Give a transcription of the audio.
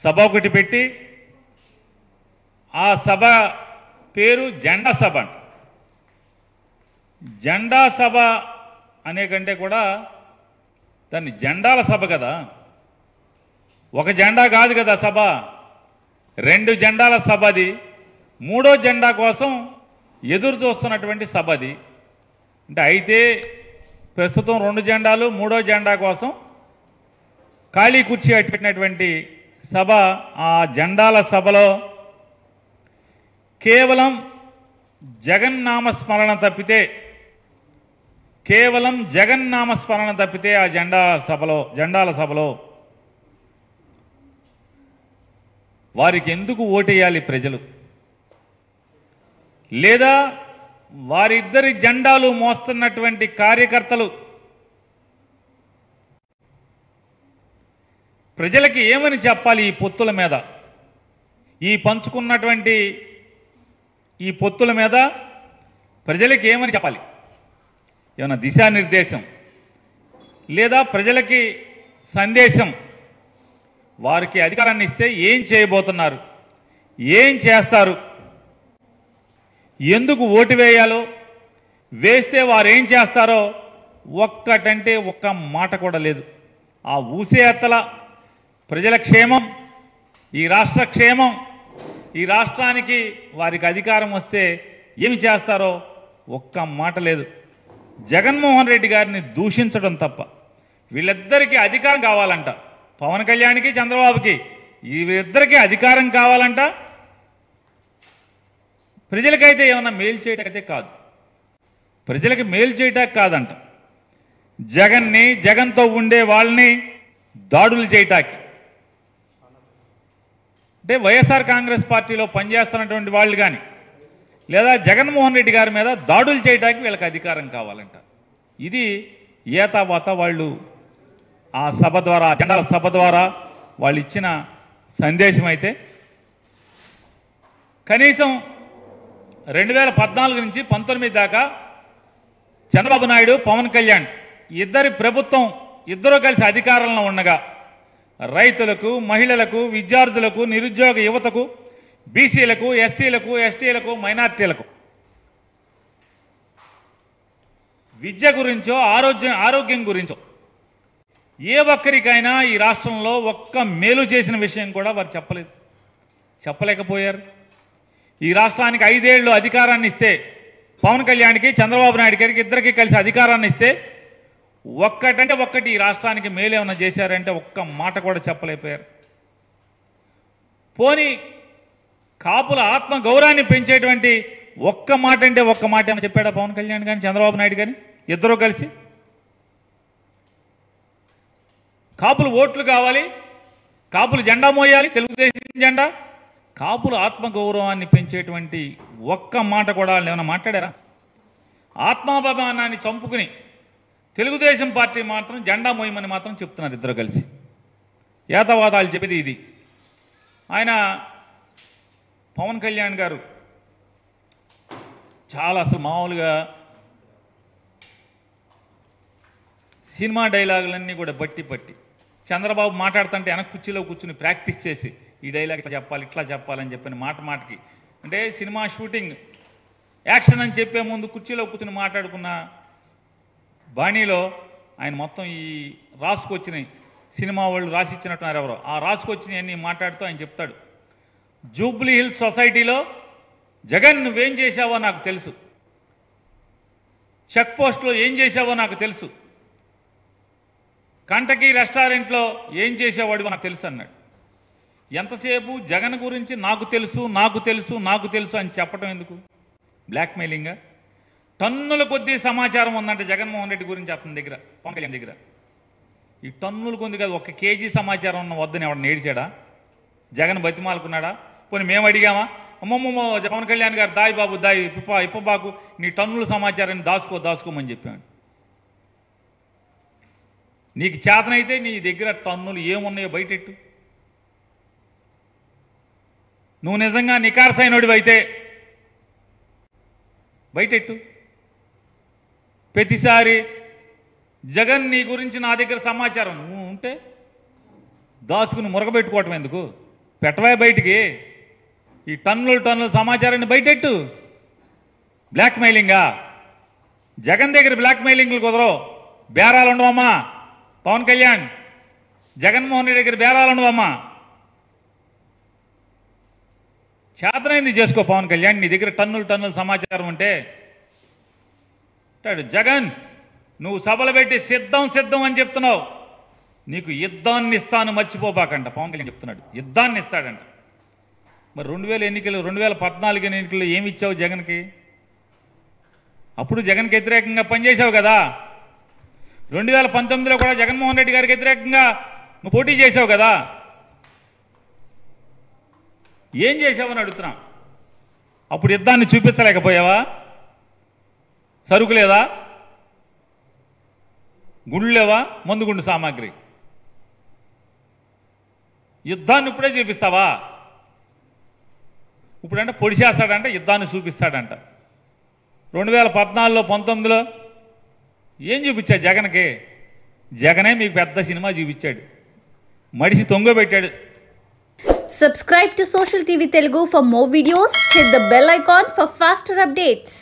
సభ ఒకటి పెట్టి ఆ సభ పేరు జెండా సభ అంట. జెండా సభ అనే కంటే కూడా దాన్ని జెండాల సభ కదా, ఒక జెండా కాదు కదా సభ, 2 జెండాల సభ అది. 3వ జెండా కోసం ఎదురు చూస్తున్నటువంటి సభ అది. అంటే అయితే ప్రస్తుతం 2 జెండాలు, 3వ జెండా కోసం ఖాళీ కుర్చీ పెట్టినటువంటి సభ. ఆ జెండాల సభలో కేవలం జగన్నామస్మరణ తప్పితే, కేవలం జగన్నామస్మరణ తప్పితే ఆ జెండాల సభలో వారికి ఎందుకు ఓటేయాలి ప్రజలు? లేదా వారిద్దరి జెండాలు మోస్తున్నటువంటి కార్యకర్తలు ప్రజలకి ఏమని చెప్పాలి? ఈ పొత్తుల మీద, ఈ పంచుకున్నటువంటి ఈ పొత్తుల మీద ప్రజలకి ఏమని చెప్పాలి? ఏమైనా దిశానిర్దేశం లేదా ప్రజలకి సందేశం? వారికి అధికారాన్ని ఇస్తే ఏం చేయబోతున్నారు, ఏం చేస్తారు, ఎందుకు ఓటు వేయాలో, వేస్తే వారు ఏం చేస్తారో ఒక్కటంటే ఒక్క మాట కూడా లేదు. ఆ ఊసే అత్తల ప్రజల క్షేమం, ఈ రాష్ట్ర క్షేమం, ఈ రాష్ట్రానికి వారికి అధికారం వస్తే ఏమి చేస్తారో ఒక్క మాట లేదు. జగన్మోహన్ రెడ్డి గారిని దూషించడం తప్ప. వీళ్ళిద్దరికీ అధికారం కావాలంట, పవన్ కళ్యాణ్కి చంద్రబాబుకి వీరిద్దరికీ అధికారం కావాలంట. ప్రజలకైతే ఏమన్నా మేలు చేయటానికైతే కాదు, ప్రజలకి మేలు చేయటానికి కాదంట, జగన్ని, జగన్తో ఉండే వాళ్ళని దాడులు చేయటానికి. అంటే వైఎస్ఆర్ కాంగ్రెస్ పార్టీలో పనిచేస్తున్నటువంటి వాళ్ళు కానీ లేదా జగన్మోహన్ రెడ్డి గారి మీద దాడులు చేయడానికి వీళ్ళకి అధికారం కావాలంట. ఇది ఏతావాత వాళ్ళు ఆ సభ ద్వారా, జెండాల సభ ద్వారా వాళ్ళు ఇచ్చిన సందేశం. అయితే కనీసం 2014 నుంచి 19 దాకా చంద్రబాబు నాయుడు, పవన్ కళ్యాణ్ ఇద్దరి ప్రభుత్వం, ఇద్దరూ కలిసి అధికారంలో ఉండగా రైతులకు, మహిళలకు, విద్యార్థులకు, నిరుద్యోగ యువతకు, బీసీలకు, ఎస్సీలకు, ఎస్టీలకు, మైనార్టీలకు విద్య గురించో ఆరోగ్యం గురించో ఏ ఒక్కరికైనా ఈ రాష్ట్రంలో ఒక్క మేలు చేసిన విషయం కూడా వారు చెప్పలేకపోయారు. ఈ రాష్ట్రానికి 5 ఏళ్ళు అధికారాన్ని ఇస్తే, పవన్ కళ్యాణ్కి, చంద్రబాబు నాయుడు గారికి ఇద్దరికి కలిసి అధికారాన్ని ఇస్తే ఒక్కటంటే ఒక్కటి ఈ రాష్ట్రానికి మేలు ఏమైనా చేశారంటే ఒక్క మాట కూడా చెప్పలేకపోయారు. పోనీ కాపుల ఆత్మ గౌరవాన్ని పెంచేటువంటి ఒక్క మాట అంటే ఒక్క మాట ఏమైనా చెప్పాడా పవన్ కళ్యాణ్ కానీ, చంద్రబాబు నాయుడు కానీ ఇద్దరూ కలిసి? కాపులు ఓట్లు కావాలి, కాపులు జెండా మోయాలి, తెలుగుదేశం జెండా. కాపుల ఆత్మగౌరవాన్ని పెంచేటువంటి ఒక్క మాట కూడా వాళ్ళు ఏమైనా మాట్లాడారా? ఆత్మాభిమానాన్ని చంపుకుని తెలుగుదేశం పార్టీ మాత్రం జెండా మోయమని మాత్రం చెప్తున్నారు ఇద్దరు కలిసి. ఏతవాదాలు చెప్పేది ఇది. ఆయన పవన్ కళ్యాణ్ గారు చాలా అసలు మామూలుగా సినిమా డైలాగులన్నీ కూడా బట్టి చంద్రబాబు మాట్లాడుతుంటే వెనక కుర్చీలో కూర్చుని ప్రాక్టీస్ చేసి ఈ డైలాగ్ ఇట్లా చెప్పాలి, ఇట్లా చెప్పాలని చెప్పిన మాటకి అంటే సినిమా షూటింగ్ యాక్షన్ అని చెప్పే ముందు కుర్చీలో కూర్చుని మాట్లాడుకున్న బాణీలో ఆయన మొత్తం ఈ రాసుకొచ్చినాయి, సినిమా వాళ్ళు రాసిచ్చినట్టున్నారు ఎవరో, ఆ రాసుకొచ్చినాయి అన్నీ మాట్లాడుతూ ఆయన చెప్తాడు. జూబ్లీ హిల్స్ సొసైటీలో జగన్ నువ్వేం చేశావో నాకు తెలుసు, చెక్ పోస్ట్లో ఏం చేశావో నాకు తెలుసు, కంటకి రెస్టారెంట్లో ఏం చేసేవాడివో నాకు తెలుసు అన్నాడు. ఎంతసేపు జగన్ గురించి నాకు తెలుసు అని చెప్పడం ఎందుకు? బ్లాక్మెయిలింగా? టన్నుల కొద్దీ సమాచారం ఉందంటే జగన్మోహన్ రెడ్డి గురించి అతని దగ్గర, పవన్ కళ్యాణ్ దగ్గర. ఈ టన్నుల కొద్ది కాదు, 1 కేజీ సమాచారం ఉన్న వద్దని ఎవడన్నా ఏడిచాడా? జగన్ బతిమాలుకున్నాడా? పోనీ మేము అడిగామా? అమ్మమ్మ పవన్ కళ్యాణ్ గారు దాయి బాబు దాయి ఇప్పబాకు, నీ టన్నుల సమాచారాన్ని దాచుకోమని చెప్పాడు. నీకు చేతనైతే నీ దగ్గర టన్నులు ఏమున్నాయో బయటెట్టు. నువ్వు నిజంగా నికార్సైనోడివి అయితే బయటెట్టు. ప్రతిసారి జగన్ నీ గురించి నా దగ్గర సమాచారం నువ్వు ఉంటే దాచుకుని మురగబెట్టుకోవటం ఎందుకు? పెట్టవా బయటికి, ఈ టన్నుల సమాచారాన్ని బయటెట్టు. బ్లాక్ మెయిలింగా? జగన్ దగ్గర బ్లాక్ మెయిలింగ్లు కుదరవు, బేరాలు ఉండవమ్మా. పవన్ కళ్యాణ్, జగన్మోహన్ రెడ్డి దగ్గర బేరాలు ఉండవమ్మా. చేతనైంది చేసుకో పవన్ కళ్యాణ్, నీ దగ్గర టన్నుల సమాచారం ఉంటే. జగన్, నువ్వు సభలు పెట్టి సిద్ధం అని చెప్తున్నావు, నీకు యుద్ధాన్ని ఇస్తాను మర్చిపోబాకంట పవన్ కళ్యాణ్ చెప్తున్నాడు. యుద్ధాన్ని ఇస్తాడంట. మరి 2014 ఎన్నికల్లో ఏమి ఇచ్చావు జగన్కి? అప్పుడు జగన్కి వ్యతిరేకంగా పనిచేసావు కదా. 2019లో కూడా జగన్మోహన్ రెడ్డి గారికి వ్యతిరేకంగా నువ్వు పోటీ చేసావు కదా. ఏం చేసావని అడుగుతున్నా. అప్పుడు యుద్ధాన్ని చూపించలేకపోయావా? సరుకు లేదా? గుళ్ళు లేవా? మందుగుండు సామాగ్రి. యుద్ధాన్ని ఇప్పుడే చూపిస్తావా? ఇప్పుడంటే పొడిచేస్తాడంట, యుద్ధాన్ని చూపిస్తాడంట. 2014లో 19లో ఏం చూపించాడు జగన్కి? జగనే మీకు పెద్ద సినిమా చూపించాడు, మడిసి తొంగబెట్టాడు. Subscribe to Social TV Telugu for more videos. Hit the bell icon for faster updates.